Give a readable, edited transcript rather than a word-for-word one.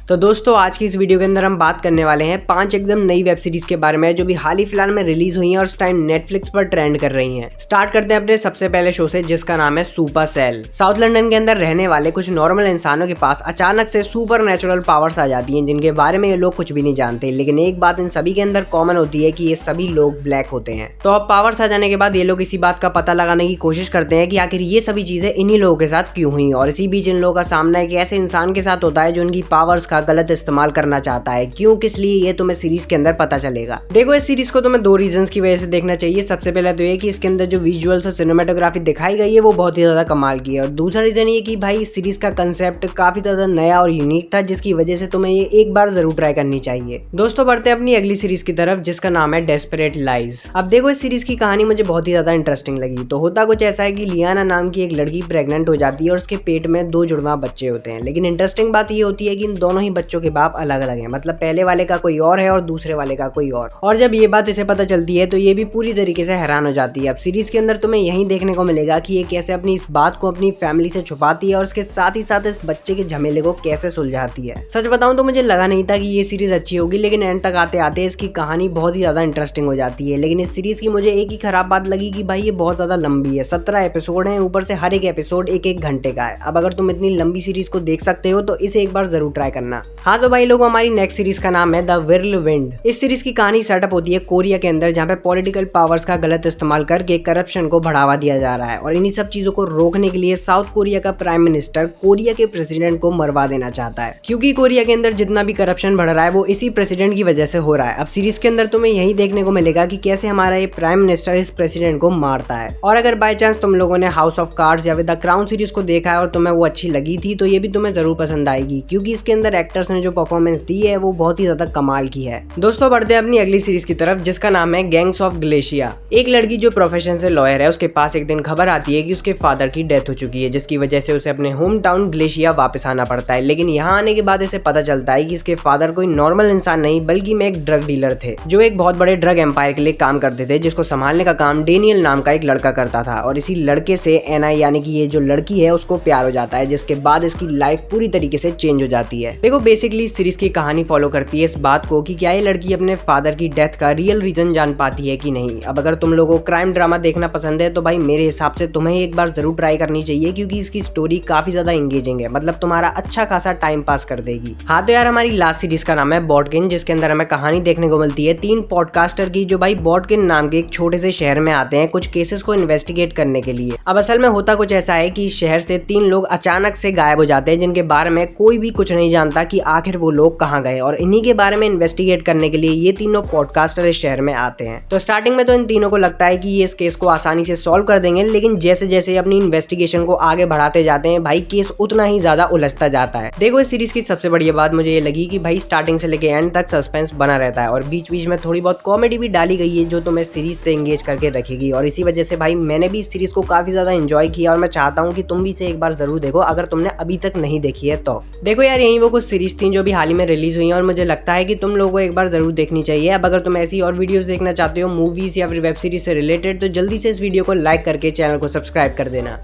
तो दोस्तों आज की इस वीडियो के अंदर हम बात करने वाले हैं 5 एकदम नई वेब सीरीज के बारे में जो भी हाल ही फिलहाल में रिलीज हुई हैं और इस टाइम नेटफ्लिक्स पर ट्रेंड कर रही हैं। स्टार्ट करते हैं अपने सबसे पहले शो से जिसका नाम है सुपर सेल। साउथ लंदन के अंदर रहने वाले कुछ नॉर्मल इंसानों के पास अचानक से सुपर नेचुरल पावर्स आ जाती हैं जिनके बारे में ये लोग कुछ भी नहीं जानते, लेकिन एक बात इन सभी के अंदर कॉमन होती है कि ये सभी लोग ब्लैक होते हैं। तो अब पावर्स आ जाने के बाद ये लोग इसी बात का पता लगाने की कोशिश करते हैं कि आखिर ये सभी चीजें इन्हीं लोगों के साथ क्यों हुई, और इसी बीच इन लोगों का सामना एक ऐसे इंसान के साथ होता है जो इनकी पावर्स का गलत इस्तेमाल करना चाहता है। क्यों, किस लिए, ये तुम्हें सीरीज के अंदर पता चलेगा। देखो इस सीरीज को तुम्हें 2 रीजंस की वजह से देखना चाहिए। सबसे पहले तो ये कि इसके अंदर जो विजुअल्स और सिनेमेटोग्राफी दिखाई गई है वो बहुत ही ज्यादा कमाल की है, और दूसरा रीजन ये कि भाई इस सीरीज का कंसेप्ट काफी ज्यादा नया और यूनिक था जिसकी वजह से तुम्हें ये एक बार जरूर ट्राई करनी चाहिए। दोस्तों बढ़ते हैं अपनी अगली सीरीज की तरफ जिसका नाम है डेस्परेट लाइज। अब देखो इस सीरीज की कहानी मुझे बहुत ही ज्यादा इंटरेस्टिंग लगी। तो होता कुछ ऐसा है कि लियाना नाम की एक लड़की प्रेग्नेंट हो जाती है और उसके पेट में 2 जुड़वा बच्चे होते हैं, लेकिन इंटरेस्टिंग बात ये होती है कि इन दोनों ही बच्चों के बाप अलग अलग हैं, मतलब पहले वाले का कोई और है और दूसरे वाले का कोई और जब ये बात इसे पता चलती है तो ये भी पूरी तरीके से हैरान हो जाती है। अब सीरीज के अंदर तुम्हें यही देखने को मिलेगा कि ये कैसे अपनी इस बात को अपनी फैमिली से छुपाती है और उसके साथ ही साथ इस बच्चे के झमेले को कैसे सुलझाती है। सच बताऊं तो मुझे लगा नहीं था कि ये सीरीज अच्छी होगी, लेकिन एंड तक आते आते इसकी कहानी बहुत ही ज्यादा इंटरेस्टिंग हो जाती है। लेकिन इस सीरीज की मुझे एक ही खराब बात लगी कि भाई ये बहुत ज्यादा लंबी है। 17 एपिसोड है, ऊपर से हर एक एपिसोड 1-1 घंटे का है। अब अगर तुम इतनी लंबी सीरीज को देख सकते हो तो इसे एक बार जरूर ट्राई करना। हाँ तो भाई लोग हमारी नेक्स्ट सीरीज का नाम है द व्हिर्लविंड। इस सीरीज की कहानी सेटअप होती है कोरिया के अंदर, जहाँ पे पॉलिटिकल पावर्स का गलत इस्तेमाल करके करप्शन को बढ़ावा दिया जा रहा है, और इन्हीं सब चीजों को रोकने के लिए साउथ कोरिया का प्राइम मिनिस्टर कोरिया के प्रेसिडेंट को मरवा देना चाहता है, क्योंकि कोरिया के अंदर जितना भी करप्शन बढ़ रहा है वो इसी प्रेसिडेंट की वजह से हो रहा है। अब सीरीज के अंदर तुम्हें यही देखने को मिलेगा कि कैसे हमारा ये प्राइम मिनिस्टर इस प्रेसिडेंट को मारता है। और अगर बाय चांस तुम लोगों ने हाउस ऑफ कार्ड्स या द क्राउन सीरीज को देखा है और तुम्हें वो अच्छी लगी थी तो ये भी तुम्हें जरूर पसंद आएगी, क्योंकि इसके अंदर एक्टर्स ने जो परफॉर्मेंस दी है वो बहुत ही ज्यादा कमाल की है। दोस्तों बढ़ते हैं अपनी अगली सीरीज की तरफ जिसका नाम है गैंग्स ऑफ ग्लेशिया। एक लड़की जो प्रोफेशन से लॉयर है उसके पास एक दिन खबर आती है कि उसके फादर की डेथ हो चुकी है, जिसकी वजह से उसे अपने होम टाउन ग्लेशिया वापस आना पड़ता है। लेकिन यहाँ आने के बाद इसे पता चलता है कि इसके फादर कोई नॉर्मल इंसान नहीं बल्कि में एक ड्रग डीलर थे जो एक बहुत बड़े ड्रग एम्पायर के लिए काम करते थे, जिसको संभालने का काम डेनियल नाम का एक लड़का करता था। और इसी लड़के से एना यानी कि ये जो लड़की है उसको प्यार हो जाता है, जिसके बाद इसकी लाइफ पूरी तरीके से चेंज हो जाती है। देखो बेसिकली इस सीरीज की कहानी फॉलो करती है इस बात को कि क्या ये लड़की अपने फादर की डेथ का रियल रीजन जान पाती है कि नहीं। अब अगर तुम लोगों को क्राइम ड्रामा देखना पसंद है तो भाई मेरे हिसाब से तुम्हें एक बार जरूर ट्राई करनी चाहिए, क्योंकि इसकी स्टोरी काफी ज्यादा एंगेजिंग है, मतलब तुम्हारा अच्छा खासा टाइम पास कर देगी। हाँ तो यार हमारी लास्ट सीरीज का नाम है बॉटकिन, जिसके अंदर हमें कहानी देखने को मिलती है 3 पॉडकास्टर की जो भाई बॉटकिन नाम के एक छोटे से शहर में आते हैं कुछ केसेस को इन्वेस्टिगेट करने के लिए। अब असल में होता कुछ ऐसा है कि इस शहर से 3 लोग अचानक से गायब हो जाते हैं जिनके बारे में कोई भी कुछ नहीं जानता कि आखिर वो लोग कहाँ गए, और इन्हीं के बारे में इन्वेस्टिगेट करने के लिए ये तीनों पॉडकास्टर इस शहर में आते हैं। तो स्टार्टिंग में तो इन तीनों को लगता है कि ये इस केस को आसानी से सॉल्व कर देंगे, लेकिन जैसे जैसे अपनी इन्वेस्टिगेशन को आगे बढ़ाते जाते हैं भाई केस उतना ही ज्यादा उलझता जाता है। देखो इस सीरीज की सबसे बढ़िया बात मुझे ये लगी कि भाई स्टार्टिंग से लेके एंड तक सस्पेंस बना रहता है, और बीच बीच में थोड़ी बहुत कॉमेडी भी डाली गई है जो तुम्हें सीरीज से एंगेज करके रखेगी। और इसी वजह से भाई मैंने भी इस सीरीज को काफी ज्यादा एंजॉय किया, और मैं चाहता हूँ कि तुम भी इसे एक बार जरूर देखो अगर तुमने अभी तक नहीं देखी है तो। देखो यार यही वो कुछ सीरीज थी जो भी हाल ही में रिलीज हुई है, और मुझे लगता है कि तुम लोगों को एक बार जरूर देखनी चाहिए। अब अगर तुम ऐसी और वीडियोस देखना चाहते हो मूवीज या फिर वेब सीरीज से रिलेटेड तो जल्दी से इस वीडियो को लाइक करके चैनल को सब्सक्राइब कर देना।